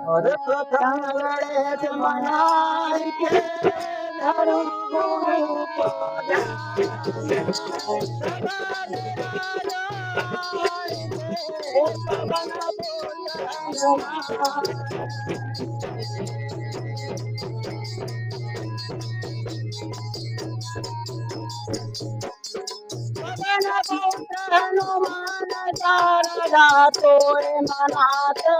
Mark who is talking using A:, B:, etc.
A: और प्रथम गणेश मनाई के धर्म गुरु को हनुमान शारदा तोरे मनाते